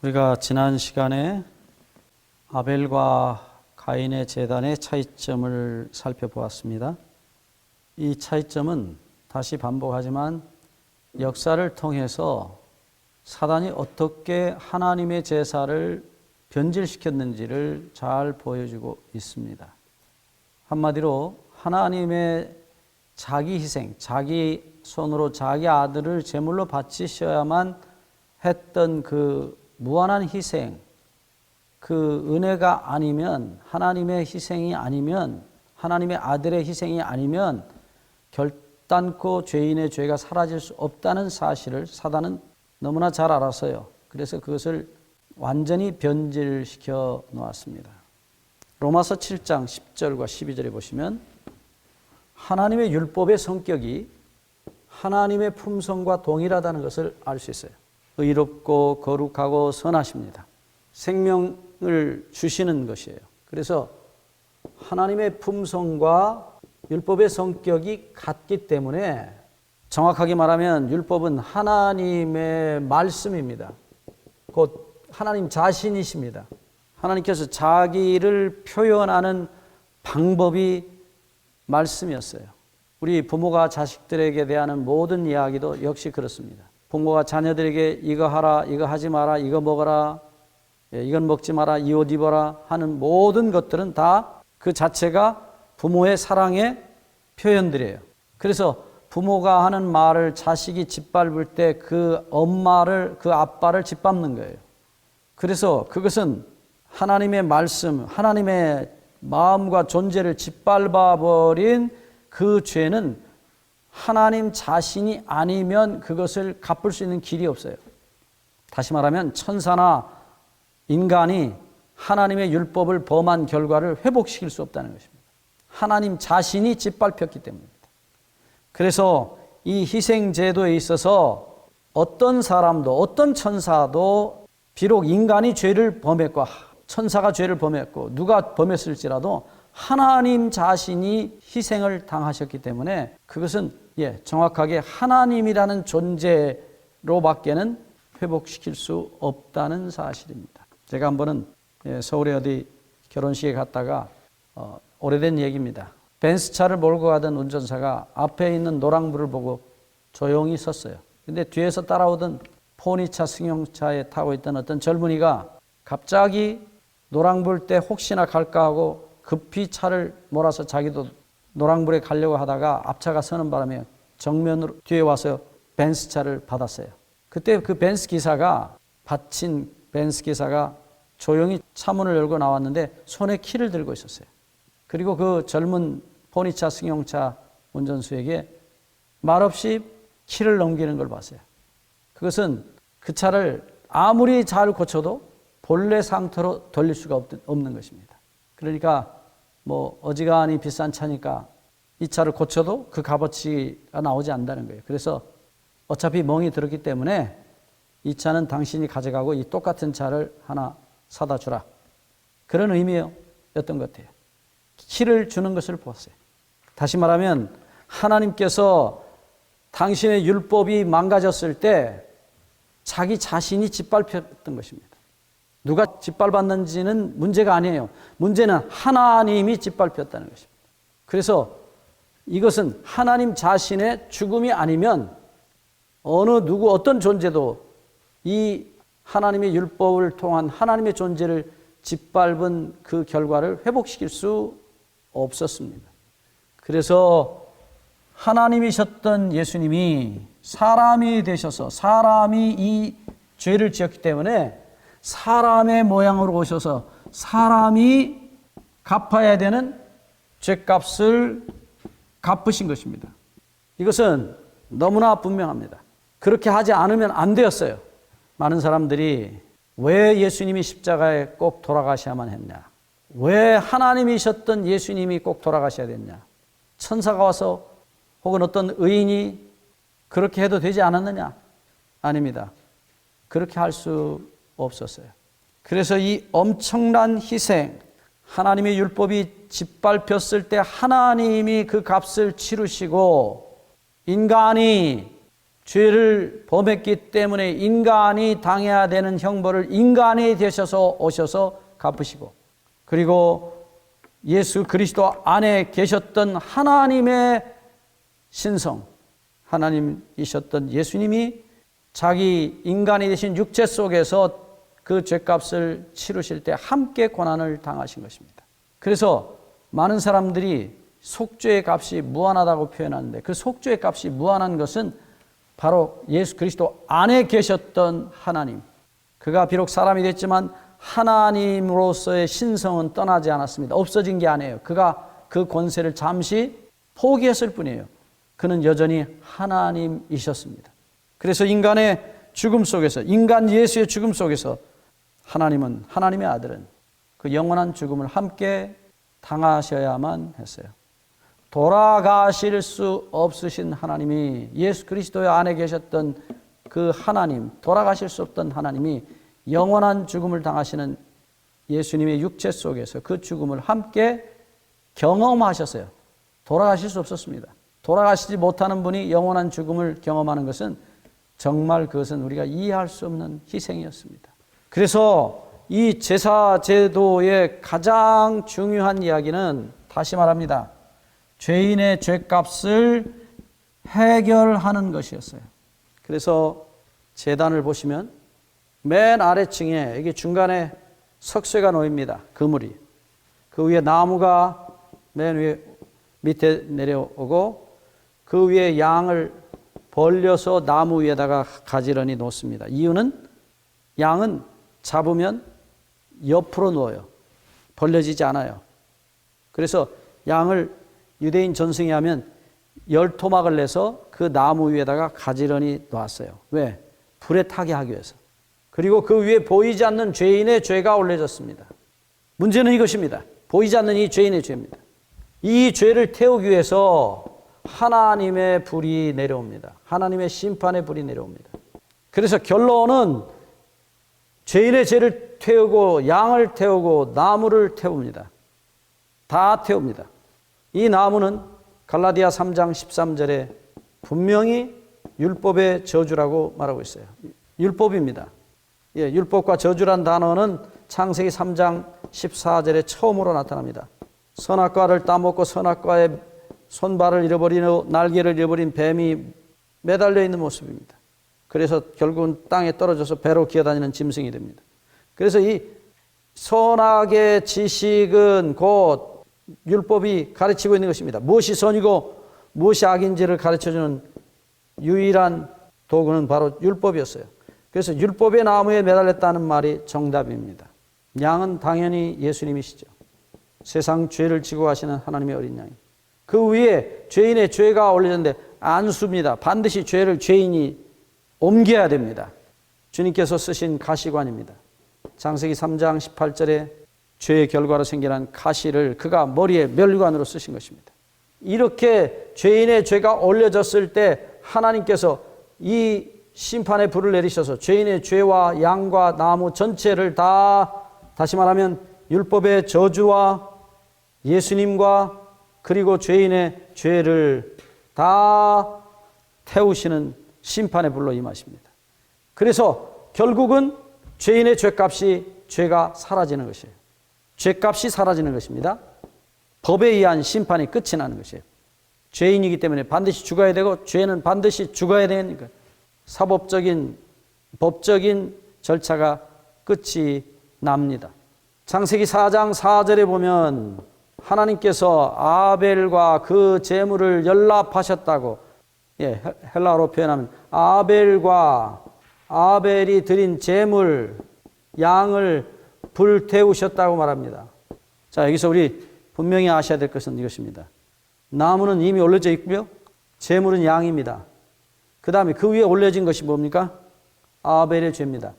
우리가 지난 시간에 아벨과 가인의 제단의 차이점을 살펴보았습니다. 이 차이점은 다시 반복하지만 역사를 통해서 사단이 어떻게 하나님의 제사를 변질시켰는지를 잘 보여주고 있습니다. 한마디로 하나님의 자기 희생, 자기 손으로 자기 아들을 제물로 바치셔야만 했던 그 무한한 희생, 그 은혜가 아니면, 하나님의 희생이 아니면, 하나님의 아들의 희생이 아니면 결단코 죄인의 죄가 사라질 수 없다는 사실을 사단은 너무나 잘 알았어요. 그래서 그것을 완전히 변질시켜 놓았습니다. 로마서 7장 10절과 12절에 보시면 하나님의 율법의 성격이 하나님의 품성과 동일하다는 것을 알 수 있어요. 의롭고 거룩하고 선하십니다. 생명을 주시는 것이에요. 그래서 하나님의 품성과 율법의 성격이 같기 때문에 정확하게 말하면 율법은 하나님의 말씀입니다. 곧 하나님 자신이십니다. 하나님께서 자기를 표현하는 방법이 말씀이었어요. 우리 부모가 자식들에게 대하는 모든 이야기도 역시 그렇습니다. 부모가 자녀들에게 이거 하라, 이거 하지 마라, 이거 먹어라, 이건 먹지 마라, 이 옷 입어라 하는 모든 것들은 다 그 자체가 부모의 사랑의 표현들이에요. 그래서 부모가 하는 말을 자식이 짓밟을 때 그 엄마를, 그 아빠를 짓밟는 거예요. 그래서 그것은 하나님의 말씀, 하나님의 마음과 존재를 짓밟아버린 그 죄는 하나님 자신이 아니면 그것을 갚을 수 있는 길이 없어요. 다시 말하면 천사나 인간이 하나님의 율법을 범한 결과를 회복시킬 수 없다는 것입니다. 하나님 자신이 짓밟혔기 때문입니다. 그래서 이 희생제도에 있어서 어떤 사람도, 어떤 천사도 비록 인간이 죄를 범했고 천사가 죄를 범했고 누가 범했을지라도 하나님 자신이 희생을 당하셨기 때문에 그것은 정확하게 하나님이라는 존재로밖에는 회복시킬 수 없다는 사실입니다. 제가 한 번은 서울에 어디 결혼식에 갔다가 오래된 얘기입니다. 벤츠차를 몰고 가던 운전사가 앞에 있는 노랑불을 보고 조용히 섰어요. 근데 뒤에서 따라오던 포니차 승용차에 타고 있던 어떤 젊은이가 갑자기 노랑불 때 혹시나 갈까 하고 급히 차를 몰아서 자기도 노랑불에 가려고 하다가 앞차가 서는 바람에 정면으로 뒤에 와서 벤츠차를 받았어요. 그때 그 벤츠 기사가, 받친 벤츠 기사가 조용히 차문을 열고 나왔는데 손에 키를 들고 있었어요. 그리고 그 젊은 포니차 승용차 운전수에게 말없이 키를 넘기는 걸 봤어요. 그것은 그 차를 아무리 잘 고쳐도 본래 상태로 돌릴 수가 없는 것입니다. 그러니까 뭐 어지간히 비싼 차니까 이 차를 고쳐도 그 값어치가 나오지 않는다는 거예요. 그래서 어차피 멍이 들었기 때문에 이 차는 당신이 가져가고 이 똑같은 차를 하나 사다 주라. 그런 의미였던 것 같아요. 키를 주는 것을 보았어요. 다시 말하면 하나님께서 당신의 율법이 망가졌을 때 자기 자신이 짓밟혔던 것입니다. 누가 짓밟았는지는 문제가 아니에요. 문제는 하나님이 짓밟혔다는 것입니다. 그래서 이것은 하나님 자신의 죽음이 아니면 어느 누구 어떤 존재도 이 하나님의 율법을 통한 하나님의 존재를 짓밟은 그 결과를 회복시킬 수 없었습니다. 그래서 하나님이셨던 예수님이 사람이 되셔서 사람이 이 죄를 지었기 때문에 사람의 모양으로 오셔서 사람이 갚아야 되는 죄값을 갚으신 것입니다. 이것은 너무나 분명합니다. 그렇게 하지 않으면 안 되었어요. 많은 사람들이 왜 예수님이 십자가에 꼭 돌아가셔야만 했냐? 왜 하나님이셨던 예수님이 꼭 돌아가셔야 됐냐? 천사가 와서 혹은 어떤 의인이 그렇게 해도 되지 않았느냐? 아닙니다. 그렇게 할 수 없었어요. 그래서 이 엄청난 희생, 하나님의 율법이 짓밟혔을 때 하나님이 그 값을 치르시고 인간이 죄를 범했기 때문에 인간이 당해야 되는 형벌을 인간이 되셔서 오셔서 갚으시고, 그리고 예수 그리스도 안에 계셨던 하나님의 신성, 하나님이셨던 예수님이 자기 인간이 되신 육체 속에서 그 죄값을 치르실 때 함께 고난을 당하신 것입니다. 그래서 많은 사람들이 속죄의 값이 무한하다고 표현하는데, 그 속죄의 값이 무한한 것은 바로 예수 그리스도 안에 계셨던 하나님, 그가 비록 사람이 됐지만 하나님으로서의 신성은 떠나지 않았습니다. 없어진 게 아니에요. 그가 그 권세를 잠시 포기했을 뿐이에요. 그는 여전히 하나님이셨습니다. 그래서 인간의 죽음 속에서, 인간 예수의 죽음 속에서 하나님은, 하나님의 아들은 그 영원한 죽음을 함께 당하셔야만 했어요. 돌아가실 수 없으신 하나님이, 예수 그리스도 안에 계셨던 그 하나님, 돌아가실 수 없던 하나님이 영원한 죽음을 당하시는 예수님의 육체 속에서 그 죽음을 함께 경험하셨어요. 돌아가실 수 없었습니다. 돌아가시지 못하는 분이 영원한 죽음을 경험하는 것은 정말 그것은 우리가 이해할 수 없는 희생이었습니다. 그래서 이 제사 제도의 가장 중요한 이야기는, 다시 말합니다, 죄인의 죄값을 해결하는 것이었어요. 그래서 제단을 보시면 맨 아래층에 이게 중간에 석쇠가 놓입니다. 그물이. 그 위에 나무가 맨 위에 밑에 내려오고, 그 위에 양을 벌려서 나무 위에다가 가지런히 놓습니다. 이유는 양은 잡으면 옆으로 누워요. 벌려지지 않아요. 그래서 양을 유대인 전승이 하면 10토막을 내서 그 나무 위에다가 가지런히 놨어요. 왜? 불에 타게 하기 위해서. 그리고 그 위에 보이지 않는 죄인의 죄가 올려졌습니다. 문제는 이것입니다. 보이지 않는 이 죄인의 죄입니다. 이 죄를 태우기 위해서 하나님의 불이 내려옵니다. 하나님의 심판의 불이 내려옵니다. 그래서 결론은 죄인의 죄를 태우고, 양을 태우고, 나무를 태웁니다. 다 태웁니다. 이 나무는 갈라디아 3장 13절에 분명히 율법의 저주라고 말하고 있어요. 율법입니다. 예, 율법과 저주란 단어는 창세기 3장 14절에 처음으로 나타납니다. 선악과를 따먹고 선악과의 손발을 잃어버리고 날개를 잃어버린 뱀이 매달려 있는 모습입니다. 그래서 결국은 땅에 떨어져서 배로 기어다니는 짐승이 됩니다. 그래서 이 선악의 지식은 곧 율법이 가르치고 있는 것입니다. 무엇이 선이고 무엇이 악인지를 가르쳐주는 유일한 도구는 바로 율법이었어요. 그래서 율법의 나무에 매달렸다는 말이 정답입니다. 양은 당연히 예수님이시죠. 세상 죄를 지고 가시는 하나님의 어린 양이. 그 위에 죄인의 죄가 올려졌는데 안수입니다. 반드시 죄를 죄인이 옮겨야 됩니다. 주님께서 쓰신 가시관입니다. 창세기 3장 18절에 죄의 결과로 생겨난 가시를 그가 머리에 멸관으로 쓰신 것입니다. 이렇게 죄인의 죄가 올려졌을 때 하나님께서 이 심판의 불을 내리셔서 죄인의 죄와 양과 나무 전체를 다, 다시 말하면 율법의 저주와 예수님과 그리고 죄인의 죄를 다 태우시는 심판의 불로 임하십니다. 그래서 결국은 죄인의 죄값이, 죄가 사라지는 것이에요. 죄값이 사라지는 것입니다. 법에 의한 심판이 끝이 나는 것이에요. 죄인이기 때문에 반드시 죽어야 되고, 죄는 반드시 죽어야 되니까 사법적인, 법적인 절차가 끝이 납니다. 창세기 4장 4절에 보면 하나님께서 아벨과 그 제물을 연납하셨다고, 예, 헬라어로 표현하면 아벨과 아벨이 드린 제물, 양을 불태우셨다고 말합니다. 자, 여기서 우리 분명히 아셔야 될 것은 이것입니다. 나무는 이미 올려져 있고요. 제물은 양입니다. 그 다음에 그 위에 올려진 것이 뭡니까? 아벨의 죄입니다.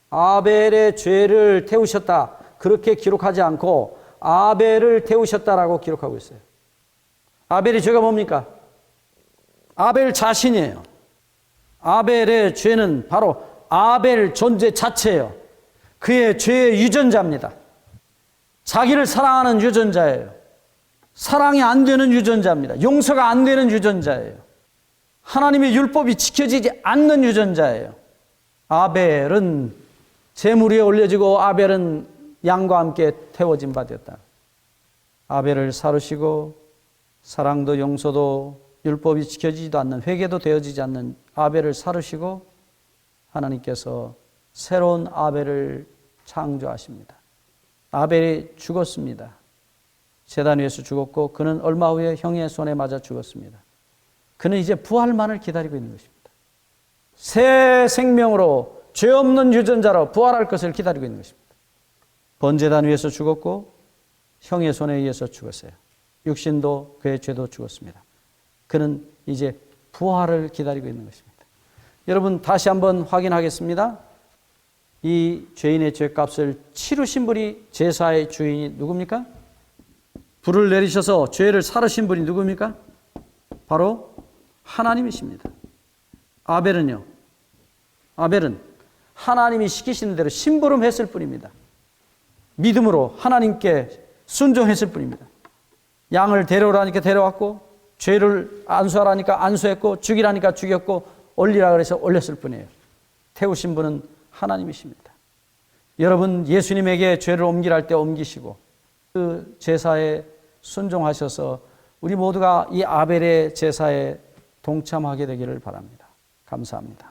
아벨의 죄를 태우셨다. 그렇게 기록하지 않고 아벨을 태우셨다라고 기록하고 있어요. 아벨의 죄가 뭡니까? 아벨 자신이에요. 아벨의 죄는 바로 아벨 존재 자체예요. 그의 죄의 유전자입니다. 자기를 사랑하는 유전자예요. 사랑이 안 되는 유전자입니다. 용서가 안 되는 유전자예요. 하나님의 율법이 지켜지지 않는 유전자예요. 아벨은 제물 위에 올려지고 아벨은 양과 함께 태워진 바 되었다. 아벨을 사르시고 사랑도 용서도 율법이 지켜지지도 않는, 회개도 되어지지 않는 아벨을 사르시고 하나님께서 새로운 아벨을 창조하십니다. 아벨이 죽었습니다. 제단 위에서 죽었고 그는 얼마 후에 형의 손에 맞아 죽었습니다. 그는 이제 부활만을 기다리고 있는 것입니다. 새 생명으로 죄 없는 유전자로 부활할 것을 기다리고 있는 것입니다. 번제단 위에서 죽었고 형의 손에 의해서 죽었어요. 육신도 그의 죄도 죽었습니다. 그는 이제 부활을 기다리고 있는 것입니다. 여러분 다시 한번 확인하겠습니다. 이 죄인의 죄값을 치르신 분이 제사의 주인이 누굽니까? 불을 내리셔서 죄를 사르신 분이 누굽니까? 바로 하나님이십니다. 아벨은요? 아벨은 하나님이 시키시는 대로 심부름했을 뿐입니다. 믿음으로 하나님께 순종했을 뿐입니다. 양을 데려오라니까 데려왔고 죄를 안수하라니까 안수했고 죽이라니까 죽였고 올리라 그래서 올렸을 뿐이에요. 태우신 분은 하나님이십니다. 여러분 예수님에게 죄를 옮기라 할 때 옮기시고 그 제사에 순종하셔서 우리 모두가 이 아벨의 제사에 동참하게 되기를 바랍니다. 감사합니다.